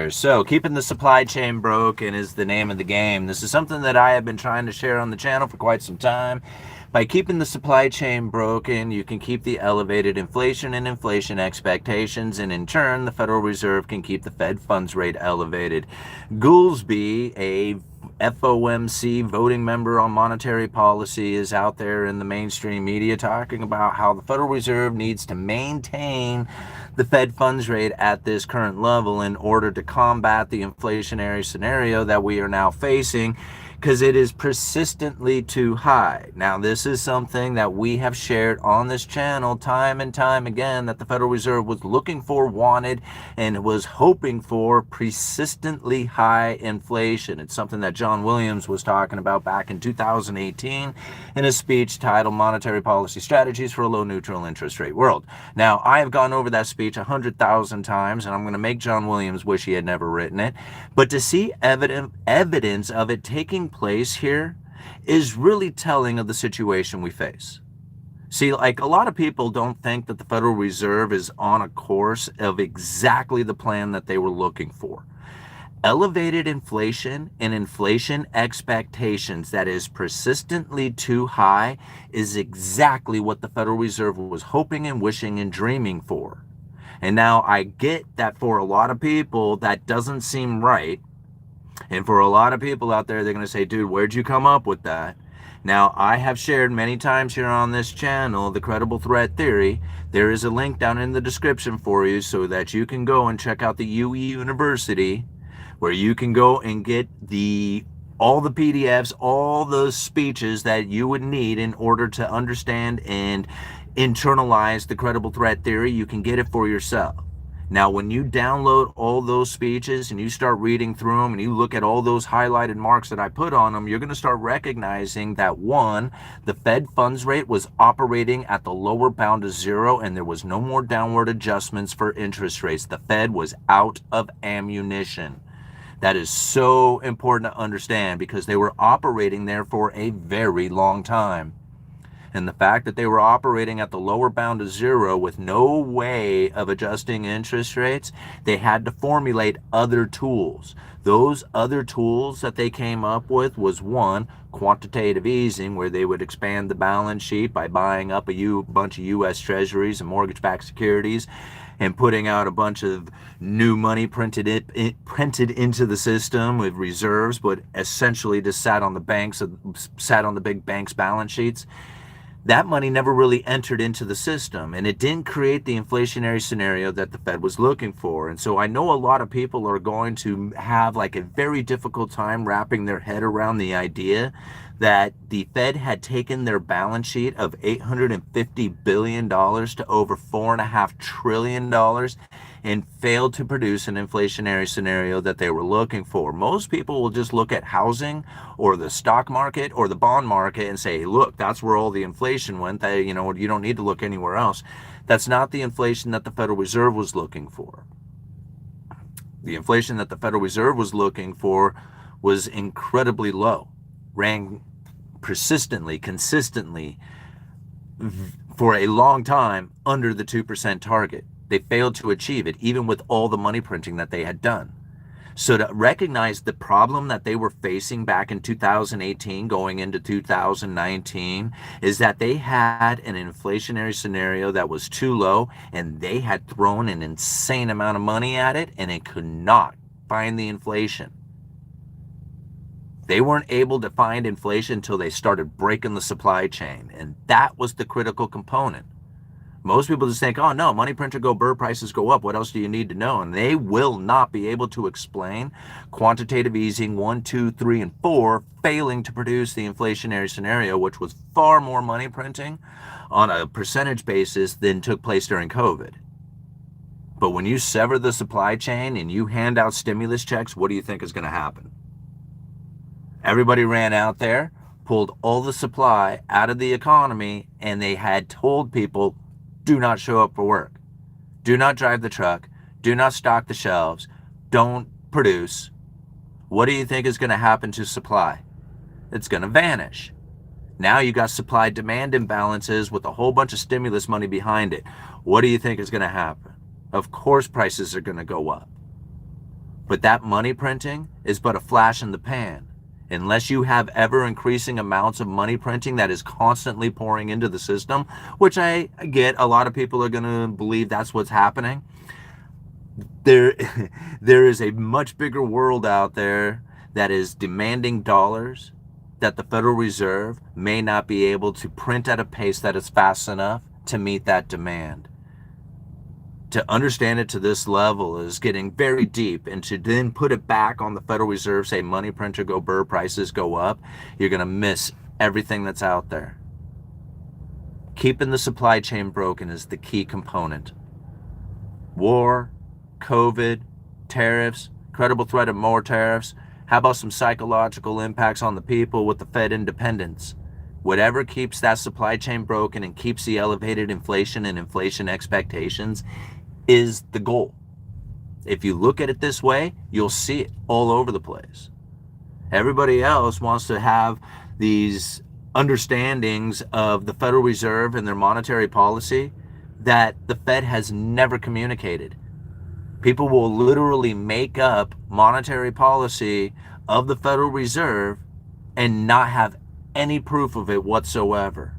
there. So keeping the supply chain broken is the name of the game. This is something that I have been trying to share on the channel for quite some time. By keeping the supply chain broken, you can keep the elevated inflation and inflation expectations, and in turn, the Federal Reserve can keep the Fed funds rate elevated. Goolsbee, a FOMC voting member on monetary policy, is out there in the mainstream media talking about how the Federal Reserve needs to maintain the Fed funds rate at this current level in order to combat the inflationary scenario that we are now facing, because it is persistently too high. Now, this is something that we have shared on this channel time and time again, that the Federal Reserve was looking for, wanted, and was hoping for persistently high inflation. It's something that John Williams was talking about back in 2018 in a speech titled Monetary Policy Strategies for a Low Neutral Interest Rate World. Now, I have gone over that speech 100,000 times, and I'm going to make John Williams wish he had never written it. But to see evidence of it taking place here is really telling of the situation we face. See, like, a lot of people don't think that the Federal Reserve is on a course of exactly the plan that they were looking for. Elevated inflation and inflation expectations that is persistently too high is exactly what the Federal Reserve was hoping and wishing and dreaming for. And now I get that for a lot of people that doesn't seem right. And for a lot of people out there, they're going to say, dude, where'd you come up with that? Now, I have shared many times here on this channel the credible threat theory. There is a link down in the description for you so that you can go and check out the UE University, where you can go and get all the PDFs, all those speeches that you would need in order to understand and internalize the credible threat theory. You can get it for yourself. Now, when you download all those speeches and you start reading through them and you look at all those highlighted marks that I put on them, you're going to start recognizing that, one, the Fed funds rate was operating at the lower bound of zero and there was no more downward adjustments for interest rates. The Fed was out of ammunition. That is so important to understand because they were operating there for a very long time. And the fact that they were operating at the lower bound of zero with no way of adjusting interest rates, they had to formulate other tools. Those other tools that they came up with was, one, quantitative easing, where they would expand the balance sheet by buying up a bunch of U.S. treasuries and mortgage-backed securities and putting out a bunch of new money printed into the system with reserves, but essentially just sat on the big banks' balance sheets. That money never really entered into the system, and it didn't create the inflationary scenario that the Fed was looking for. And so I know a lot of people are going to have like a very difficult time wrapping their head around the idea that the Fed had taken their balance sheet of $850 billion to over $4.5 trillion and failed to produce an inflationary scenario that they were looking for. Most people will just look at housing or the stock market or the bond market and say, look, that's where all the inflation went. You don't need to look anywhere else. That's not the inflation that the Federal Reserve was looking for. The inflation that the Federal Reserve was looking for was incredibly low, ran persistently, consistently for a long time under the 2% target. They failed to achieve it, even with all the money printing that they had done. So to recognize the problem that they were facing back in 2018 going into 2019 is that they had an inflationary scenario that was too low, and they had thrown an insane amount of money at it, and it could not find the inflation. They weren't able to find inflation until they started breaking the supply chain, and that was the critical component. Most people just think, oh no, money printer go burr, prices go up. What else do you need to know? And they will not be able to explain quantitative easing 1, 2, 3, and 4 failing to produce the inflationary scenario, which was far more money printing on a percentage basis than took place during COVID. But when you sever the supply chain and you hand out stimulus checks, what do you think is going to happen? Everybody ran out there, pulled all the supply out of the economy, and they had told people, do not show up for work. Do not drive the truck. Do not stock the shelves. Don't produce. What do you think is going to happen to supply? It's going to vanish. Now you got supply-demand imbalances with a whole bunch of stimulus money behind it. What do you think is going to happen? Of course prices are going to go up. But that money printing is but a flash in the pan. Unless you have ever increasing amounts of money printing that is constantly pouring into the system, which I get, a lot of people are going to believe that's what's happening. There, there is a much bigger world out there that is demanding dollars that the Federal Reserve may not be able to print at a pace that is fast enough to meet that demand. To understand it to this level is getting very deep, and to then put it back on the Federal Reserve, say money printer go burr, prices go up, you're going to miss everything that's out there. Keeping the supply chain broken is the key component. War, COVID, tariffs, credible threat of more tariffs. How about some psychological impacts on the people with the Fed independence? Whatever keeps that supply chain broken and keeps the elevated inflation and inflation expectations is the goal. If you look at it this way, you'll see it all over the place. Everybody else wants to have these understandings of the Federal Reserve and their monetary policy that the Fed has never communicated. People will literally make up monetary policy of the Federal Reserve and not have any proof of it whatsoever.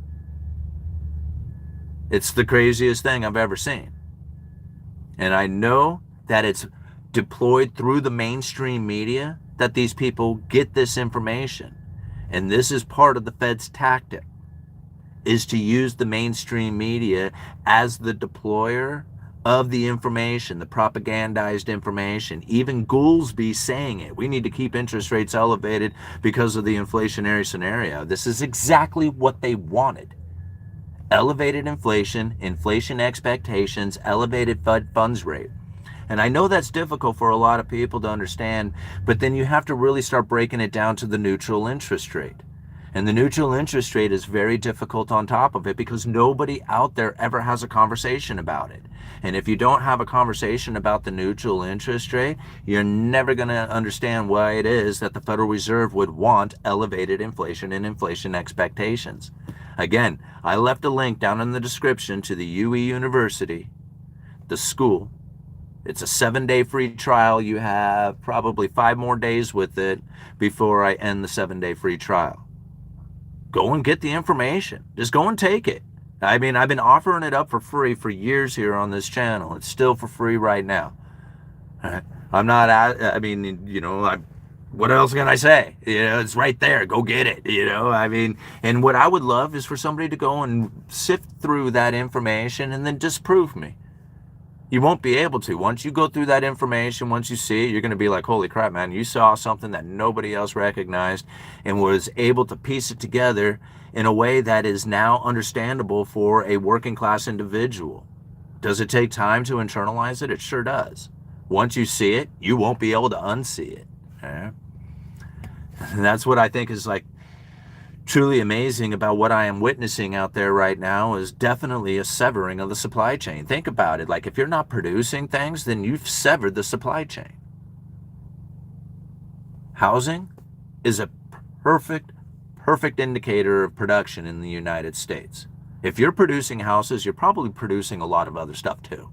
It's the craziest thing I've ever seen. And I know that it's deployed through the mainstream media that these people get this information. And this is part of the Fed's tactic, is to use the mainstream media as the deployer of the information, the propagandized information. Even Goolsby saying it. We need to keep interest rates elevated because of the inflationary scenario. This is exactly what they wanted. Elevated inflation, inflation expectations, elevated Fed funds rate. And I know that's difficult for a lot of people to understand, but then you have to really start breaking it down to the neutral interest rate. And the neutral interest rate is very difficult on top of it because nobody out there ever has a conversation about it. And if you don't have a conversation about the neutral interest rate, you're never going to understand why it is that the Federal Reserve would want elevated inflation and inflation expectations. Again, I left a link down in the description to the UE University, the school. It's a 7-day free trial. You have probably 5 more days with it before I end the 7-day free trial. Go and get the information. Just go and take it. I mean, I've been offering it up for free for years here on this channel. It's still for free right now. I'm not, I mean, you know, what else can I say? You know, it's right there. Go get it. You know, I mean, and what I would love is for somebody to go and sift through that information and then disprove me. You won't be able to. Once you go through that information, once you see it, you're going to be like, holy crap, man, you saw something that nobody else recognized and was able to piece it together in a way that is now understandable for a working class individual. Does it take time to internalize it? It sure does. Once you see it, you won't be able to unsee it. Okay? And that's what I think is like truly amazing about what I am witnessing out there right now is definitely a severing of the supply chain. Think about it. Like if you're not producing things, then you've severed the supply chain. Housing is a perfect indicator of production in the United States. If you're producing houses, you're probably producing a lot of other stuff too.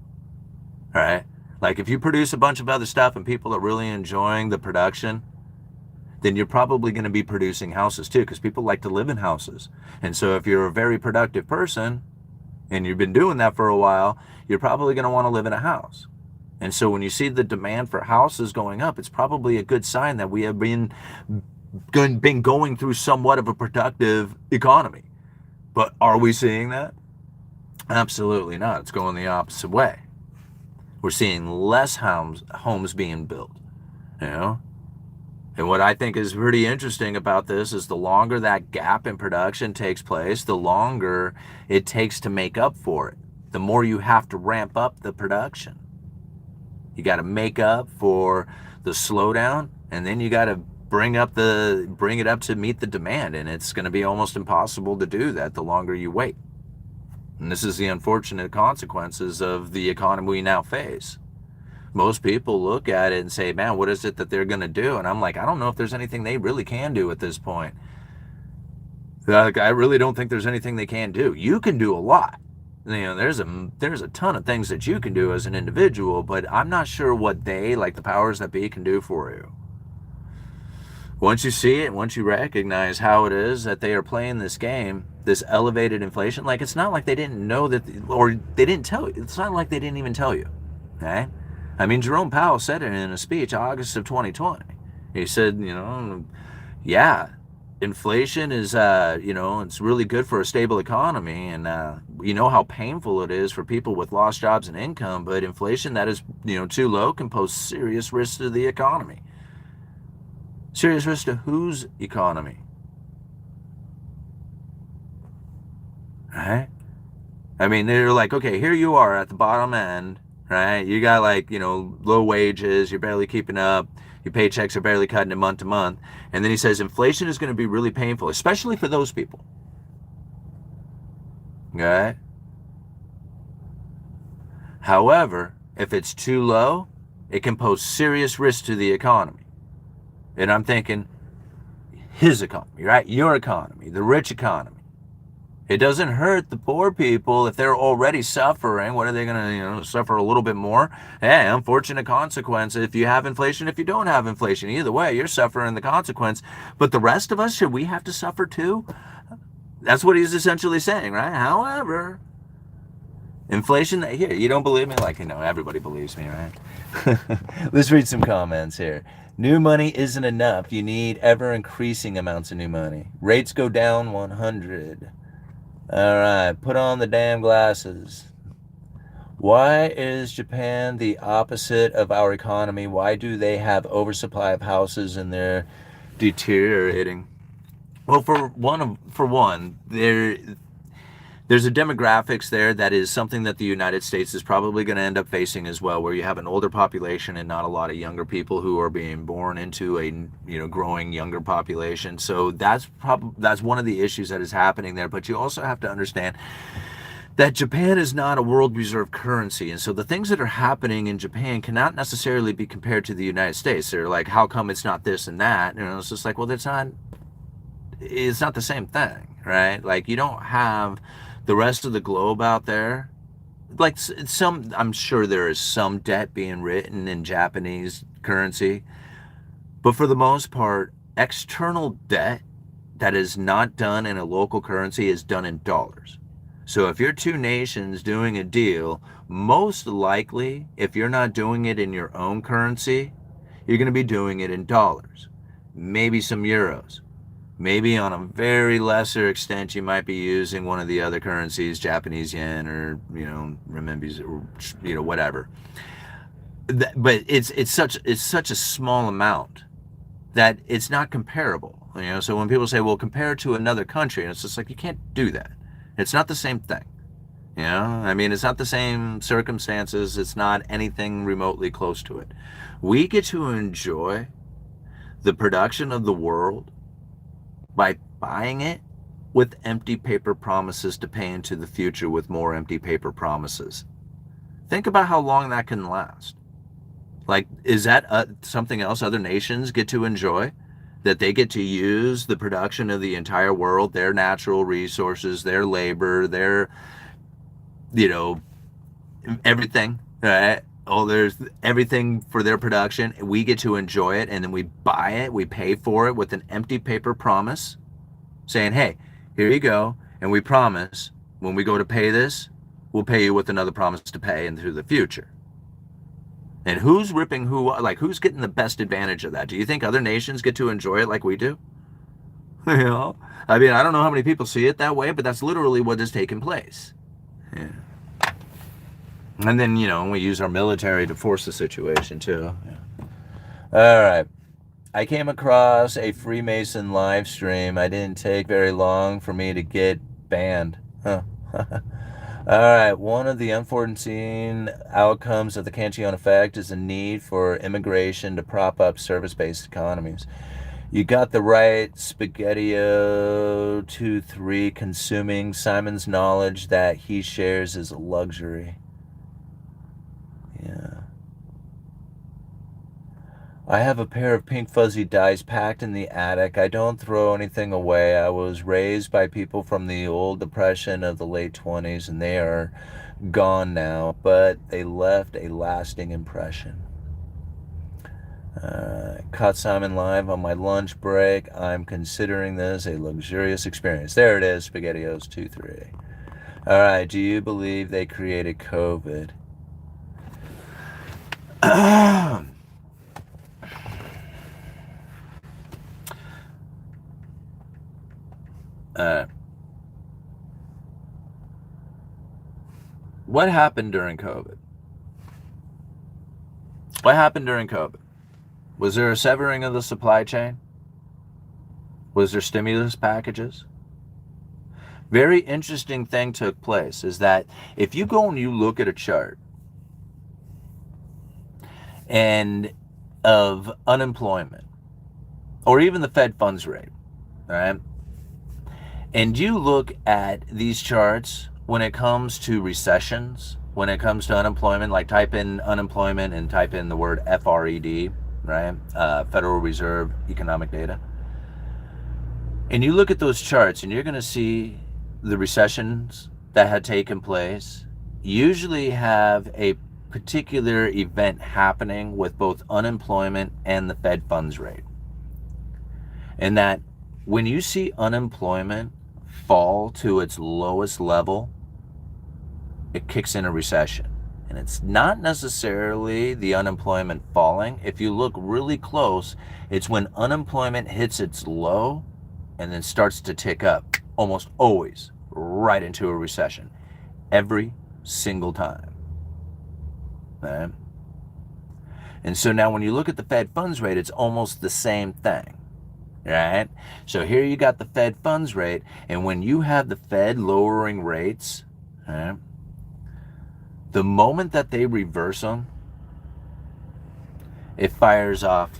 All right? Like if you produce a bunch of other stuff and people are really enjoying the production, then you're probably going to be producing houses too, because people like to live in houses. And so if you're a very productive person and you've been doing that for a while, you're probably going to want to live in a house. And so when you see the demand for houses going up, it's probably a good sign that we have been going through somewhat of a productive economy. But are we seeing that? Absolutely not. It's going the opposite way. We're seeing less homes being built, you know? And what I think is pretty interesting about this is the longer that gap in production takes place, the longer it takes to make up for it. The more you have to ramp up the production. You got to make up for the slowdown, and then you got to bring it up to meet the demand, and it's going to be almost impossible to do that the longer you wait. And this is the unfortunate consequences of the economy we now face. Most people look at it and say, man, what is it that they're going to do? And I'm like, I don't know if there's anything they really can do at this point. Like, I really don't think there's anything they can do. You can do a lot. there's a ton of things that you can do as an individual, but I'm not sure what they, like the powers that be, can do for you. Once you see it, once you recognize how it is that they are playing this game, this elevated inflation, like it's not like they didn't know that, or they didn't tell you. It's not like they didn't even tell you. Okay? I mean, Jerome Powell said it in a speech August of 2020. He said, yeah, inflation is, it's really good for a stable economy. And you know how painful it is for people with lost jobs and income. But inflation that is, too low can pose serious risks to the economy. Serious risk to whose economy? Right? I mean, they're like, okay, here you are at the bottom end, right? You got like, low wages, you're barely keeping up, your paychecks are barely cutting it month to month. And then he says inflation is going to be really painful, especially for those people. Okay? However, if it's too low, it can pose serious risk to the economy. And I'm thinking, his economy, right? Your economy, the rich economy. It doesn't hurt the poor people if they're already suffering. What are they going to, suffer a little bit more? Hey, unfortunate consequence if you have inflation, if you don't have inflation. Either way, you're suffering the consequence. But the rest of us, should we have to suffer too? That's what he's essentially saying, right? However, inflation, here, you don't believe me? Like, everybody believes me, right? Let's read some comments here. New money isn't enough. You need ever increasing amounts of new money. Rates go down 100. All right, put on the damn glasses. Why is Japan the opposite of our economy? Why do they have oversupply of houses and they're deteriorating? Well, for one, there's a demographics there that is something that the United States is probably going to end up facing as well, where you have an older population and not a lot of younger people who are being born into a growing younger population. So that's one of the issues that is happening there. But you also have to understand that Japan is not a world reserve currency, and so the things that are happening in Japan cannot necessarily be compared to the United States. They're like, how come it's not this and that? It's just like, well, it's not the same thing, right? Like, you don't have the rest of the globe out there. Like, I'm sure there is some debt being written in Japanese currency, but for the most part, external debt that is not done in a local currency is done in dollars. So if you're two nations doing a deal, most likely, if you're not doing it in your own currency, you're going to be doing it in dollars, maybe some euros. Maybe on a very lesser extent, you might be using one of the other currencies, Japanese yen or, renminbi or, whatever. But it's such a small amount that it's not comparable. So when people say, well, compare it to another country, and it's just like, you can't do that. It's not the same thing. I mean, it's not the same circumstances. It's not anything remotely close to it. We get to enjoy the production of the world by buying it with empty paper promises to pay into the future with more empty paper promises. Think about how long that can last. Like, is that something else other nations get to enjoy? That they get to use the production of the entire world, their natural resources, their labor, their, everything, right? There's everything for their production. We get to enjoy it, and then we buy it, we pay for it with an empty paper promise saying, hey, here you go, and we promise when we go to pay this, we'll pay you with another promise to pay into the future. And who's ripping who? Like, who's getting the best advantage of that? Do you think other nations get to enjoy it like we do? I mean, I don't know how many people see it that way, but that's literally what is taking place. Yeah. And then, we use our military to force the situation too. Yeah. All right. I came across a Freemason live stream. I didn't take very long for me to get banned. Huh. All right. One of the unforeseen outcomes of the Cantillon effect is the need for immigration to prop up service-based economies. You got the right Spaghettio 2-3 consuming Simon's knowledge that he shares is a luxury. Yeah. I have a pair of pink fuzzy dice packed in the attic. I don't throw anything away. I was raised by people from the old depression of the late 20s, and they are gone now, but they left a lasting impression. Caught Simon live on my lunch break. I'm considering this a luxurious experience. There it is, SpaghettiOs 2-3. All right, do you believe they created COVID? What happened during COVID? What happened during COVID? Was there a severing of the supply chain? Was there stimulus packages? Very interesting thing took place is that if you go and you look at a chart and of unemployment or even the Fed funds rate, right? And you look at these charts when it comes to recessions, when it comes to unemployment, like type in unemployment and type in the word FRED, right? Federal Reserve Economic Data. And you look at those charts and you're going to see the recessions that had taken place usually have a particular event happening with both unemployment and the Fed funds rate. And that when you see unemployment fall to its lowest level, it kicks in a recession. And it's not necessarily the unemployment falling. If you look really close, it's when unemployment hits its low and then starts to tick up, almost always right into a recession, every single time. Okay? And so now when you look at the Fed funds rate, it's almost the same thing, right? So here you got the Fed funds rate, and when you have the Fed lowering rates, right, the moment that they reverse them, it fires off,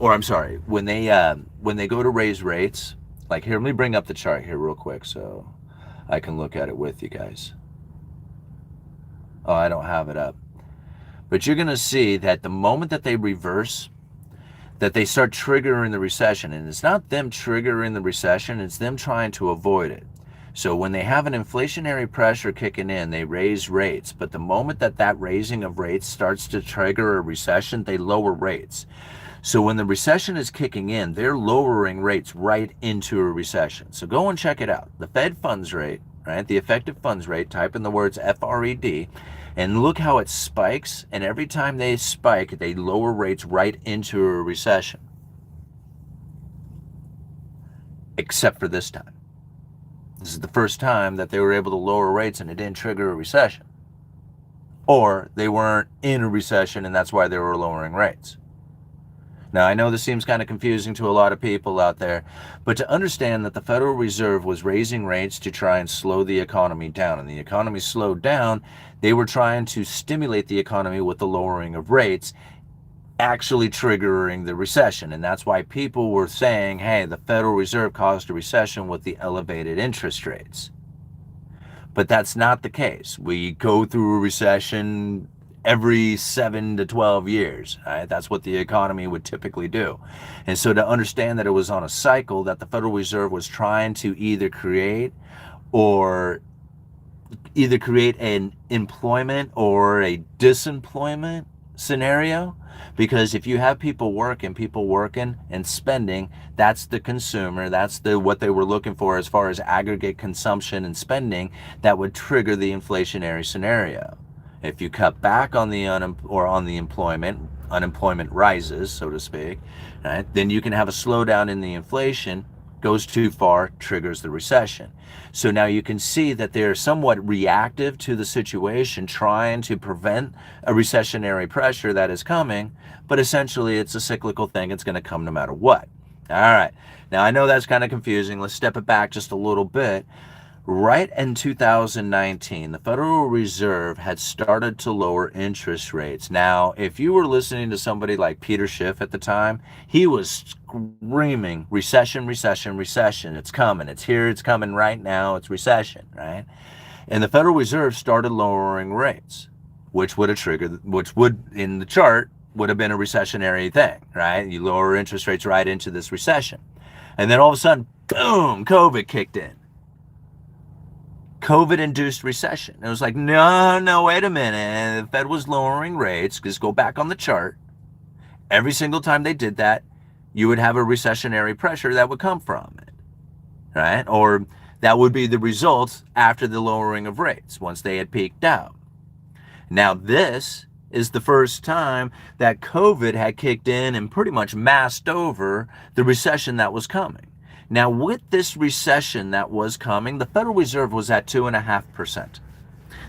or I'm sorry, when they go to raise rates, like here, let me bring up the chart here real quick so I can look at it with you guys. Oh, I don't have it up. But you're going to see that the moment that they reverse, that they start triggering the recession. And it's not them triggering the recession, it's them trying to avoid it. So when they have an inflationary pressure kicking in, they raise rates. But the moment that that raising of rates starts to trigger a recession, they lower rates. So when the recession is kicking in, they're lowering rates right into a recession. So go and check it out. The Fed funds rate, right? The effective funds rate, type in the words FRED, and look how it spikes. And every time they spike, they lower rates right into a recession. Except for this time. This is the first time that they were able to lower rates and it didn't trigger a recession. Or they weren't in a recession and that's why they were lowering rates. Now, I know this seems kind of confusing to a lot of people out there, but to understand that the Federal Reserve was raising rates to try and slow the economy down, and the economy slowed down, they were trying to stimulate the economy with the lowering of rates, actually triggering the recession. And that's why people were saying, hey, the Federal Reserve caused a recession with the elevated interest rates. But that's not the case. We go through a recession every 7 to 12 years. Right? That's what the economy would typically do. And so to understand that it was on a cycle that the Federal Reserve was trying to either create an employment or a disemployment scenario, because if you have people working and spending, that's the consumer, that's what they were looking for as far as aggregate consumption and spending, that would trigger the inflationary scenario. If you cut back on the unemployment rises, so to speak, right, then you can have a slowdown in the inflation, goes too far, triggers the recession. So now you can see that they're somewhat reactive to the situation, trying to prevent a recessionary pressure that is coming, but essentially it's a cyclical thing. It's going to come no matter what. All right. Now, I know that's kind of confusing. Let's step it back just a little bit. Right in 2019, the Federal Reserve had started to lower interest rates. Now, if you were listening to somebody like Peter Schiff at the time, he was screaming, recession, recession, recession. It's coming. It's here. It's coming right now. It's recession, right? And the Federal Reserve started lowering rates, which would, in the chart, would have been a recessionary thing, right? You lower interest rates right into this recession. And then all of a sudden, boom, COVID kicked in. COVID-induced recession. It was like, no, wait a minute. The Fed was lowering rates. Just go back on the chart. Every single time they did that, you would have a recessionary pressure that would come from it, right? Or that would be the results after the lowering of rates once they had peaked out. Now, this is the first time that COVID had kicked in and pretty much masked over the recession that was coming. Now, with this recession that was coming, the Federal Reserve was at 2.5%.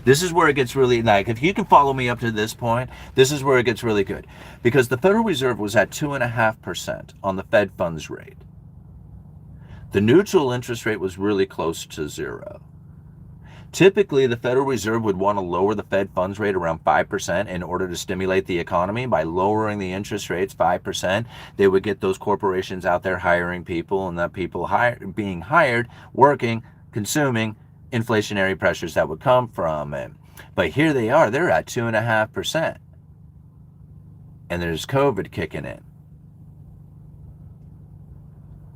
This is where it gets really, like, if you can follow me up to this point, this is where it gets really good. Because the Federal Reserve was at 2.5% on the Fed funds rate. The neutral interest rate was really close to zero. Typically, the Federal Reserve would want to lower the Fed funds rate around 5% in order to stimulate the economy. By lowering the interest rates 5%, they would get those corporations out there hiring people, and that people being hired, working, consuming, inflationary pressures that would come from it. But here they are, they're at 2.5%. And there's COVID kicking in.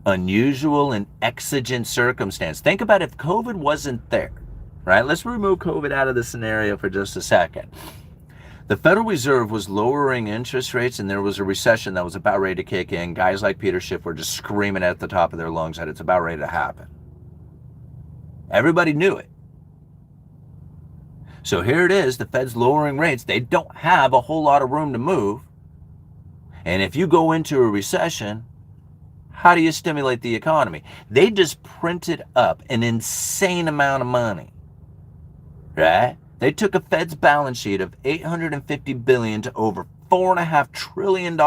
Unusual and exigent circumstance. Think about if COVID wasn't there. Right? Let's remove COVID out of the scenario for just a second. The Federal Reserve was lowering interest rates, and there was a recession that was about ready to kick in. Guys like Peter Schiff were just screaming at the top of their lungs that it's about ready to happen. Everybody knew it. So here it is, the Fed's lowering rates. They don't have a whole lot of room to move. And if you go into a recession, how do you stimulate the economy? They just printed up an insane amount of money. Right? They took a Fed's balance sheet of $850 billion to over $4.5 trillion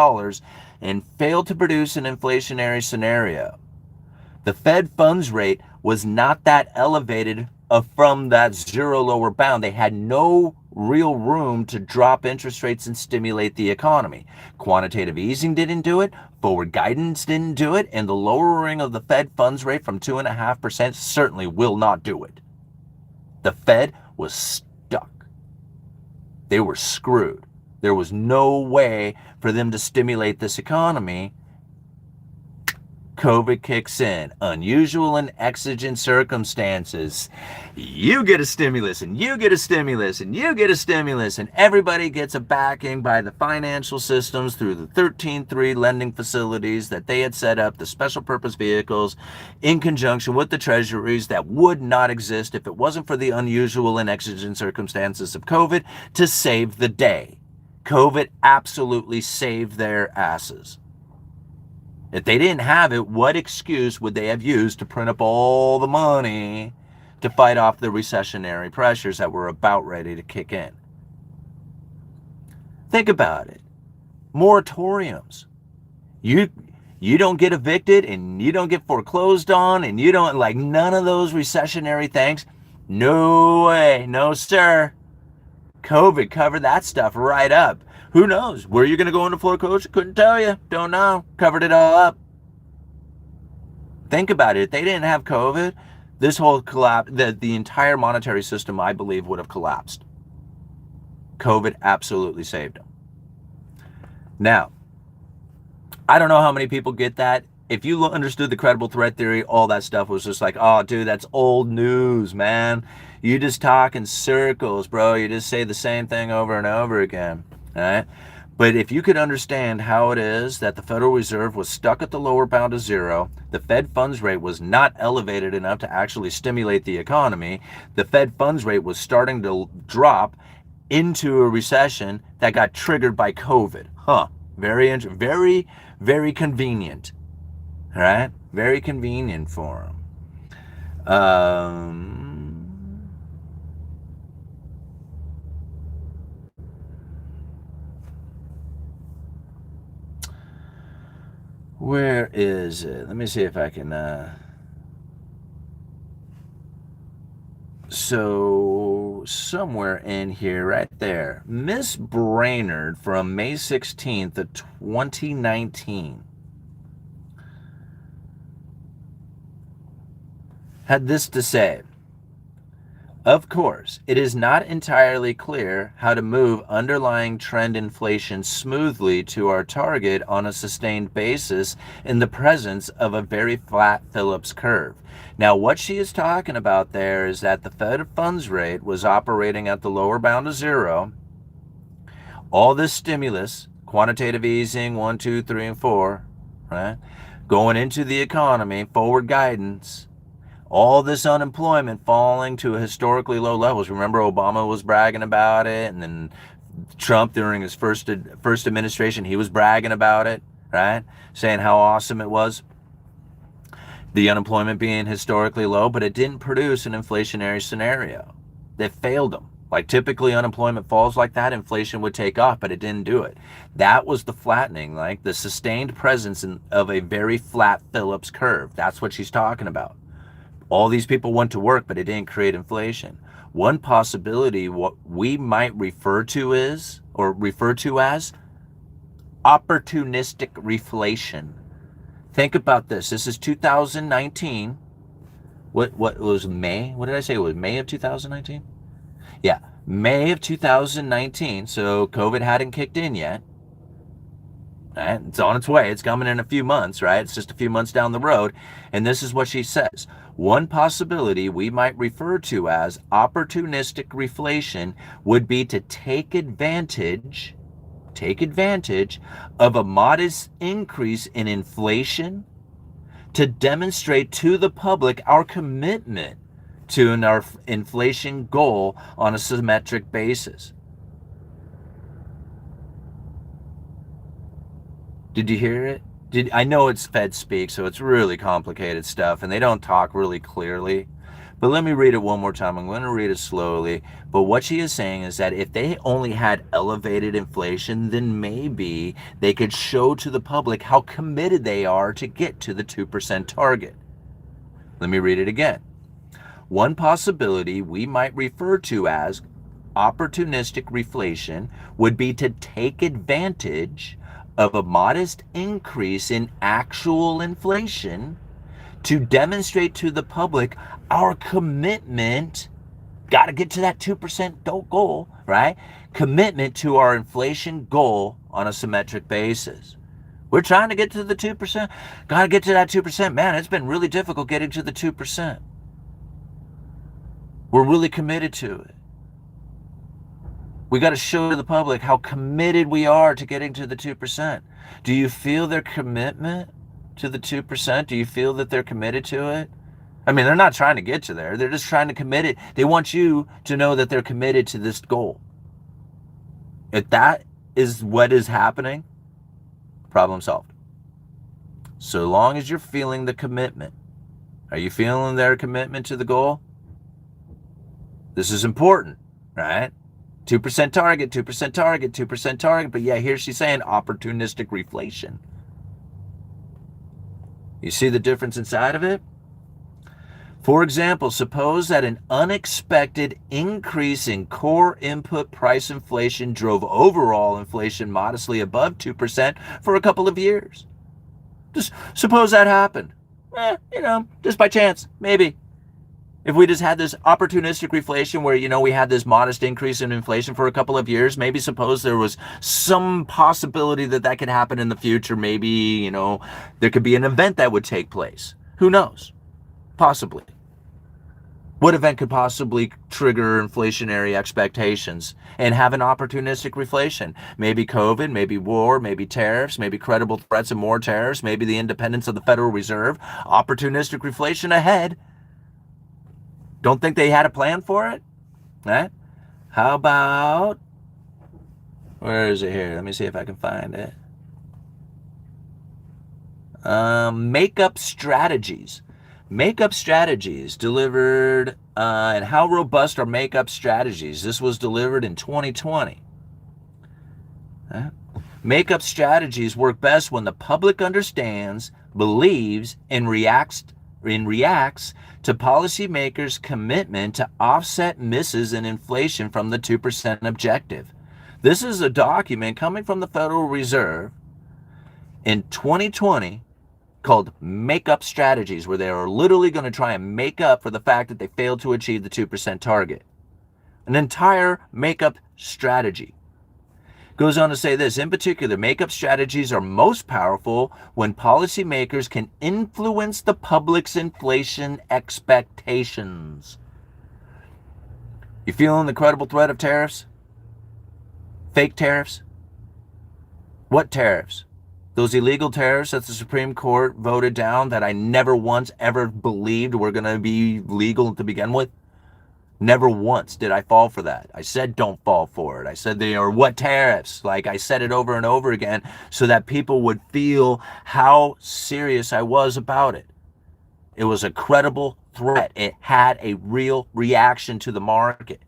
and failed to produce an inflationary scenario. The Fed funds rate was not that elevated from that zero lower bound. They had no real room to drop interest rates and stimulate the economy. Quantitative easing didn't do it. Forward guidance didn't do it. And the lowering of the Fed funds rate from 2.5% certainly will not do it. The Fed was stuck. They were screwed. There was no way for them to stimulate this economy. COVID kicks in. Unusual and exigent circumstances. You get a stimulus, and you get a stimulus, and you get a stimulus, and everybody gets a backing by the financial systems through the 13.3 lending facilities that they had set up, the special purpose vehicles, in conjunction with the treasuries that would not exist if it wasn't for the unusual and exigent circumstances of COVID to save the day. COVID absolutely saved their asses. If they didn't have it, what excuse would they have used to print up all the money to fight off the recessionary pressures that were about ready to kick in? Think about it. Moratoriums. You don't get evicted, and you don't get foreclosed on, and you don't, like, none of those recessionary things. No way. No, sir. COVID covered that stuff right up. Who knows? Where you're going to go into foreclosure? Couldn't tell you. Don't know. Covered it all up. Think about it. If they didn't have COVID, this whole collapse, the entire monetary system, I believe, would have collapsed. COVID absolutely saved them. Now, I don't know how many people get that. If you understood the credible threat theory, all that stuff was just like, oh, dude, that's old news, man. You just talk in circles, bro. You just say the same thing over and over again. All right? But if you could understand how it is that the Federal Reserve was stuck at the lower bound of zero, the Fed funds rate was not elevated enough to actually stimulate the economy, the Fed funds rate was starting to drop into a recession that got triggered by COVID. Very, very convenient. All right? Very convenient for them. Where is it? Let me see if I can... So, somewhere in here, right there. Miss Brainerd from May 16th of 2019 had this to say. Of course, it is not entirely clear how to move underlying trend inflation smoothly to our target on a sustained basis in the presence of a very flat Phillips curve. Now, what she is talking about there is that the Fed funds rate was operating at the lower bound of zero. All this stimulus, quantitative easing, 1, 2, 3, and 4, right? Going into the economy, forward guidance, all this unemployment falling to historically low levels. Remember, Obama was bragging about it, and then Trump during his first administration, he was bragging about it, right? Saying how awesome it was, the unemployment being historically low, but it didn't produce an inflationary scenario. That failed them. Like typically unemployment falls like that, inflation would take off, but it didn't do it. That was the flattening, like the sustained presence of a very flat Phillips curve. That's what she's talking about. All these people went to work, but it didn't create inflation. One possibility, what we might refer to as opportunistic reflation. Think about this. This is 2019. What was May? What did I say? It was May of 2019? Yeah, May of 2019. So COVID hadn't kicked in yet. Right? It's on its way. It's coming in a few months, right? It's just a few months down the road. And this is what she says. One possibility we might refer to as opportunistic reflation would be to take advantage of a modest increase in inflation to demonstrate to the public our commitment to our inflation goal on a symmetric basis. Did you hear it? I know it's Fed speak, so it's really complicated stuff, and they don't talk really clearly. But let me read it one more time. I'm going to read it slowly. But what she is saying is that if they only had elevated inflation, then maybe they could show to the public how committed they are to get to the 2% target. Let me read it again. One possibility we might refer to as opportunistic reflation would be to take advantage of a modest increase in actual inflation to demonstrate to the public our commitment, got to get to that 2% goal, right? Commitment to our inflation goal on a symmetric basis. We're trying to get to the 2%. Got to get to that 2%. Man, it's been really difficult getting to the 2%. We're really committed to it. We got to show the public how committed we are to getting to the 2%. Do you feel their commitment to the 2%? Do you feel that they're committed to it? I mean, they're not trying to get you there. They're just trying to commit it. They want you to know that they're committed to this goal. If that is what is happening, problem solved. So long as you're feeling the commitment. Are you feeling their commitment to the goal? This is important, right? 2% target, 2% target, 2% target. But yeah, here she's saying opportunistic reflation. You see the difference inside of it? For example, suppose that an unexpected increase in core input price inflation drove overall inflation modestly above 2% for a couple of years. Just suppose that happened. Just by chance, maybe. If we just had this opportunistic reflation where, we had this modest increase in inflation for a couple of years, maybe suppose there was some possibility that could happen in the future. Maybe, there could be an event that would take place. Who knows? Possibly. What event could possibly trigger inflationary expectations and have an opportunistic reflation? Maybe COVID, maybe war, maybe tariffs, maybe credible threats of more tariffs, maybe the independence of the Federal Reserve. Opportunistic reflation ahead. Don't think they had a plan for it? Right? How about, where is it here? Let me see if I can find it. Makeup strategies. Makeup strategies delivered, and how robust are makeup strategies? This was delivered in 2020. Makeup strategies work best when the public understands, believes, and reacts to policymakers' commitment to offset misses in inflation from the 2% objective. This is a document coming from the Federal Reserve in 2020 called make-up strategies, where they are literally going to try and make up for the fact that they failed to achieve the 2% target. An entire make-up strategy. Goes on to say this, in particular, make-up strategies are most powerful when policymakers can influence the public's inflation expectations. You feeling the credible threat of tariffs? Fake tariffs? What tariffs? Those illegal tariffs that the Supreme Court voted down that I never once ever believed were going to be legal to begin with? Never once did I fall for that. I said don't fall for it. I said they are what tariffs? Like I said it over and over again so that people would feel how serious I was about it. It was a credible threat. It had a real reaction to the market.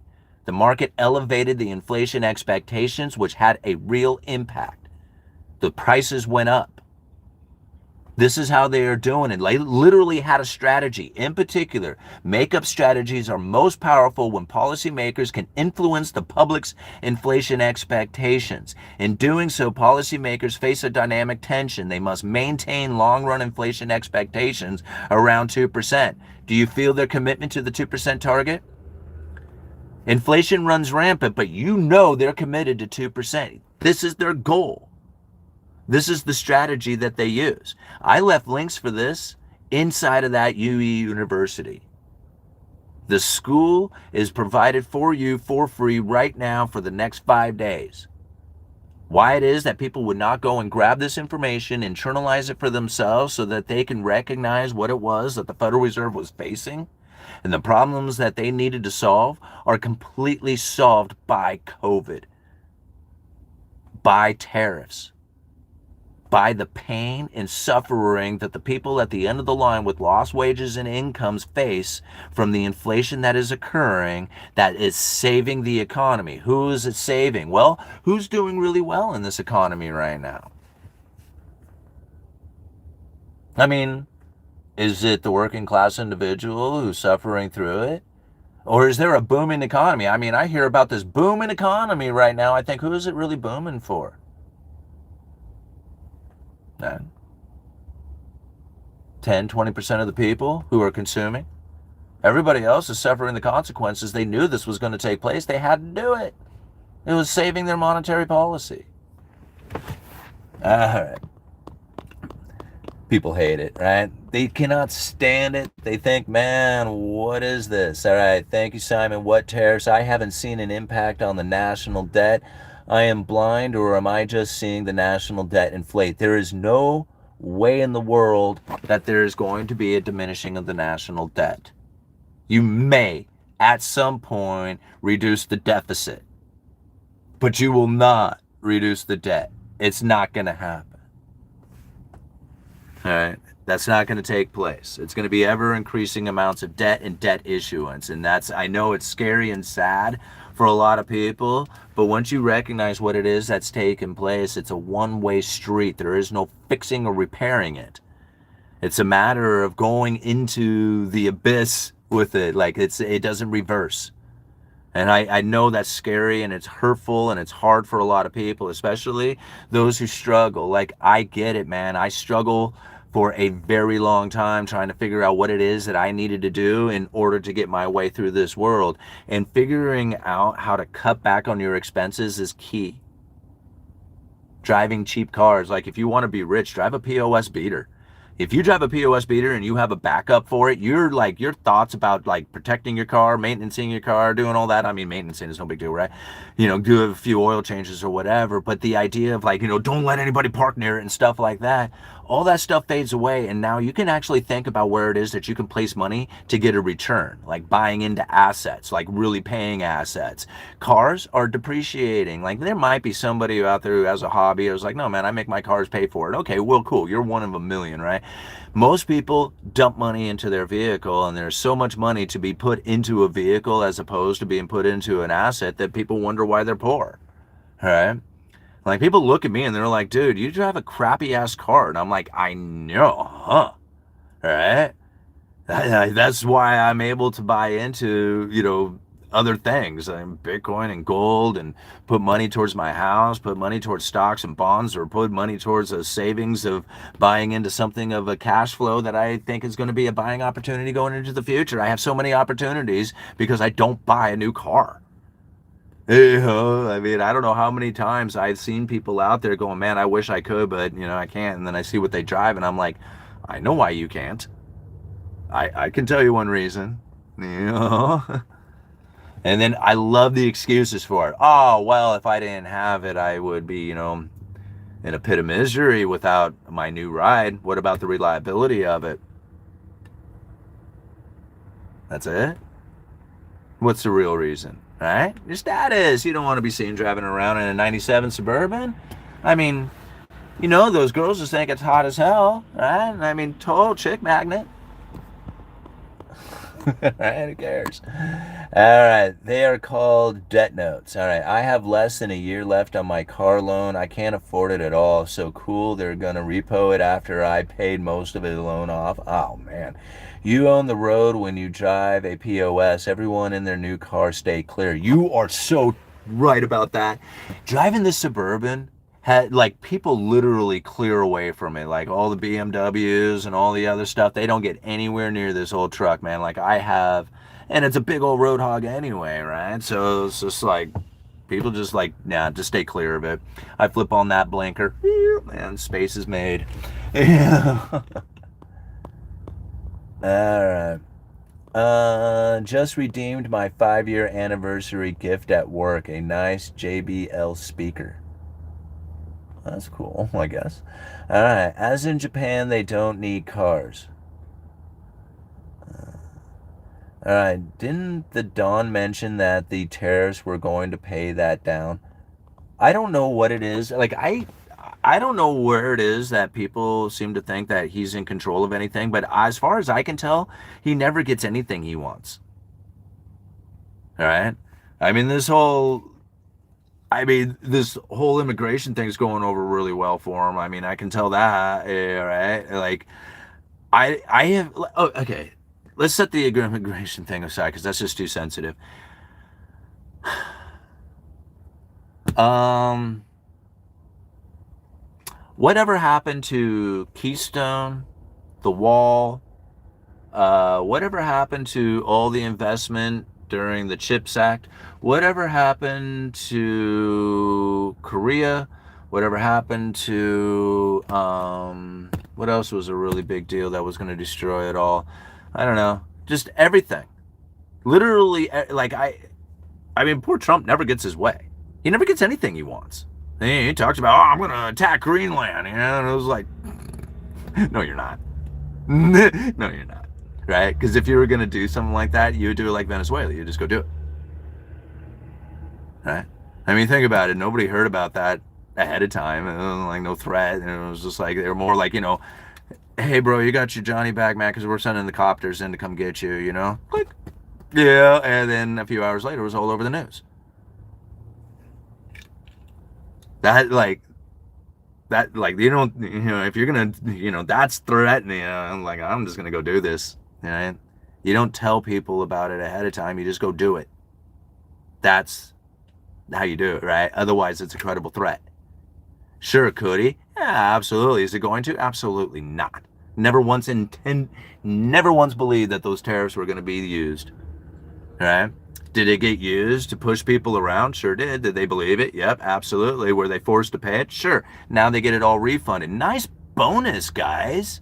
The market elevated the inflation expectations, which had a real impact. The prices went up. This is how they are doing it. They literally had a strategy. In particular, make-up strategies are most powerful when policymakers can influence the public's inflation expectations. In doing so, policymakers face a dynamic tension. They must maintain long-run inflation expectations around 2%. Do you feel their commitment to the 2% target? Inflation runs rampant, but you know they're committed to 2%. This is their goal. This is the strategy that they use. I left links for this inside of that UE University. The school is provided for you for free right now for the next 5 days. Why it is that people would not go and grab this information, internalize it for themselves so that they can recognize what it was that the Federal Reserve was facing and the problems that they needed to solve are completely solved by COVID, by tariffs, by the pain and suffering that the people at the end of the line with lost wages and incomes face from the inflation that is occurring, that is saving the economy. Who is it saving? Well, who's doing really well in this economy right now? I mean, is it the working class individual who's suffering through it? Or is there a booming economy? I mean, I hear about this booming economy right now. I think, who is it really booming for? 10, 20% of the people who are consuming. Everybody else is suffering the consequences. They knew this was going to take place. They had to do it. It was saving their monetary policy. All right. People hate it, right? They cannot stand it. They think, man, what is this? All right, thank you, Simon. What tariffs? I haven't seen an impact on the national debt. I am blind, or am I just seeing the national debt inflate? There is no way in the world that there is going to be a diminishing of the national debt. You may, at some point, reduce the deficit, but you will not reduce the debt. It's not going to happen. All right? That's not going to take place. It's going to be ever increasing amounts of debt and debt issuance. And I know it's scary and sad for a lot of people, but once you recognize what it is that's taking place, it's a one-way street. There is no fixing or repairing it. It's a matter of going into the abyss with it. Like it doesn't reverse. And I know that's scary and it's hurtful and it's hard for a lot of people, especially those who struggle. Like, I get it, man. I struggle for a very long time trying to figure out what it is that I needed to do in order to get my way through this world. And figuring out how to cut back on your expenses is key. Driving cheap cars. Like, if you want to be rich, drive a POS beater. If you drive a POS beater and you have a backup for it, your thoughts about like protecting your car, maintaining your car, doing all that. I mean, maintenance is no big deal, right? Do a few oil changes or whatever. But the idea of don't let anybody park near it and stuff like that, all that stuff fades away. And now you can actually think about where it is that you can place money to get a return, like buying into assets, like really paying assets. Cars are depreciating. Like, there might be somebody out there who has a hobby. I was like, no, man, I make my cars pay for it. Okay, well, cool. You're one of a million, right? Most people dump money into their vehicle, and there's so much money to be put into a vehicle as opposed to being put into an asset that people wonder why they're poor. All right? Like, people look at me and they're like, dude, you drive a crappy ass car. And I'm like, I know, huh? All right? That's why I'm able to buy into, other things, Bitcoin and gold, and put money towards my house, put money towards stocks and bonds, or put money towards a savings of buying into something of a cash flow that I think is going to be a buying opportunity going into the future. I have so many opportunities because I don't buy a new car. I mean, I don't know how many times I've seen people out there going, man, I wish I could, but I can't. And then I see what they drive and I'm like, I know why you can't. I can tell you one reason. And then I love the excuses for it. Oh, well, if I didn't have it, I would be, in a pit of misery without my new ride. What about the reliability of it? That's it? What's the real reason? Right? Your status. You don't want to be seen driving around in a 97 Suburban. I mean, those girls just think it's hot as hell, right? I mean, total chick magnet. Right? Who cares? All right. They are called debt notes. All right. I have less than a year left on my car loan. I can't afford it at all. So cool. They're going to repo it after I paid most of the loan off. Oh, man. You own the road when you drive a POS. Everyone in their new car stay clear. You are so right about that. Driving the Suburban, people literally clear away from it. Like all the BMWs and all the other stuff, they don't get anywhere near this old truck, man. Like I have, and it's a big old road hog anyway, right? So it's just like, people just just stay clear of it. I flip on that blinker, and space is made. Yeah. All right. Just redeemed my 5-year anniversary gift at work. A nice JBL speaker. That's cool, I guess. All right. As in Japan, they don't need cars. All right. Didn't the Don mention that the tariffs were going to pay that down? I don't know what it is. I don't know where it is that people seem to think that he's in control of anything, but as far as I can tell, he never gets anything he wants. All right? I mean, this whole immigration thing's going over really well for him. I mean, I can tell that, right? Like, I have, oh, okay. Let's set the immigration thing aside because that's just too sensitive. Whatever happened to Keystone, the wall, whatever happened to all the investment during the CHIPS Act, whatever happened to Korea, whatever happened to, what else was a really big deal that was going to destroy it all? I don't know. Just everything. Literally, I mean, poor Trump never gets his way. He never gets anything he wants. He talks about, I'm going to attack Greenland, and it was like, no, you're not. No, you're not, right? Because if you were going to do something like that, you would do it like Venezuela. You just go do it, right? I mean, think about it. Nobody heard about that ahead of time. It was like no threat. And it was just like, they were more like, hey, bro, you got your Johnny back, man, because we're sending the copters in to come get you, Click. Yeah, and then a few hours later, it was all over the news. You don't, if you're going to, that's threatening, I'm just going to go do this, right? You don't tell people about it ahead of time. You just go do it. That's how you do it, right? Otherwise, it's a credible threat. Sure, could he? Yeah, absolutely. Is it going to? Absolutely not. Never once believed that those tariffs were going to be used, right? Did it get used to push people around? Sure did. Did they believe it? Yep, absolutely. Were they forced to pay it? Sure. Now they get it all refunded. Nice bonus, guys.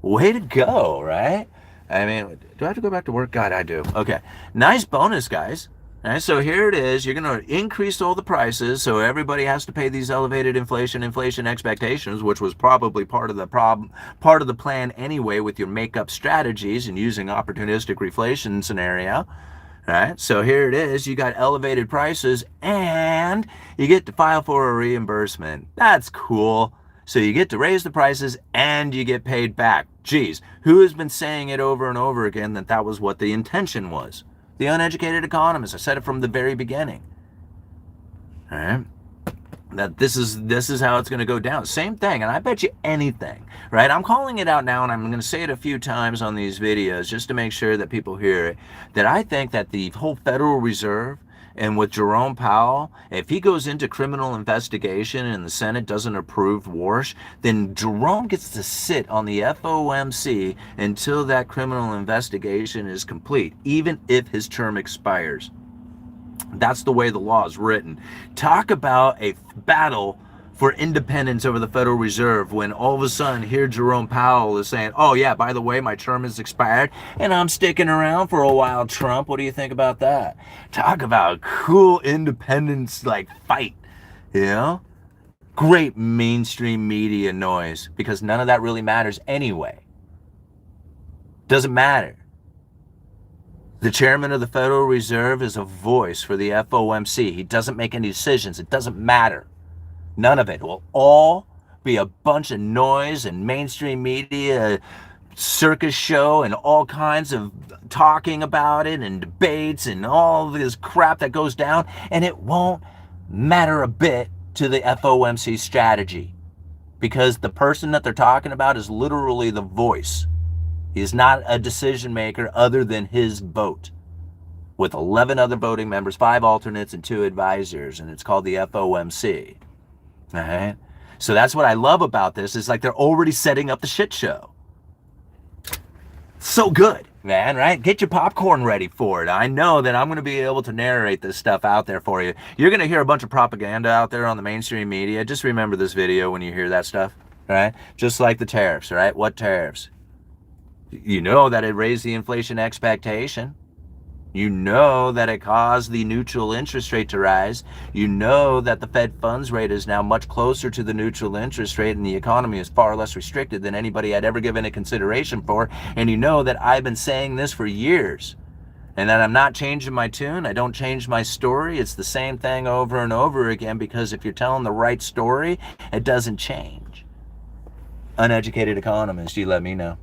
Way to go, right? I mean, do I have to go back to work? God, I do. Okay. Nice bonus, guys. All right, so here it is. You're going to increase all the prices, so everybody has to pay these elevated inflation expectations, which was probably part of the plan anyway with your makeup strategies and using opportunistic reflation scenario. Right, so here it is. You got elevated prices and you get to file for a reimbursement. That's cool. So you get to raise the prices and you get paid back. Geez, who has been saying it over and over again that was what the intention was? The Uneducated Economist. I said it from the very beginning. All right. that this is how it's going to go down. Same thing, and I bet you anything, right? I'm calling it out now, and I'm going to say it a few times on these videos just to make sure that people hear it, that I think that the whole Federal Reserve, and with Jerome Powell, if he goes into criminal investigation and the Senate doesn't approve Warsh, then Jerome gets to sit on the FOMC until that criminal investigation is complete, even if his term expires. That's the way the law is written. Talk about a battle for independence over the Federal Reserve when all of a sudden here Jerome Powell is saying, oh yeah, by the way, my term has expired and I'm sticking around for a while, Trump. What do you think about that? Talk about a cool independence like fight, you know? Great mainstream media noise, because none of that really matters anyway. Doesn't matter. The chairman of the Federal Reserve is a voice for the FOMC. He doesn't make any decisions. It doesn't matter. None of it. It will all be a bunch of noise and mainstream media circus show and all kinds of talking about it and debates and all this crap that goes down, and it won't matter a bit to the FOMC strategy, because the person that they're talking about is literally the voice. He is not a decision maker other than his vote, with 11 other voting members, 5 alternates, and 2 advisors, and it's called the FOMC. All right? So that's what I love about this, is like they're already setting up the shit show. So good, man, right? Get your popcorn ready for it. I know that I'm going to be able to narrate this stuff out there for you. You're going to hear a bunch of propaganda out there on the mainstream media. Just remember this video when you hear that stuff, right? Just like the tariffs, right? What tariffs? You know that it raised the inflation expectation. You know that it caused the neutral interest rate to rise. You know that the Fed funds rate is now much closer to the neutral interest rate, and the economy is far less restricted than anybody had ever given it consideration for. And you know that I've been saying this for years, and that I'm not changing my tune. I don't change my story. It's the same thing over and over again, because if you're telling the right story, it doesn't change. Uneducated economist, you let me know.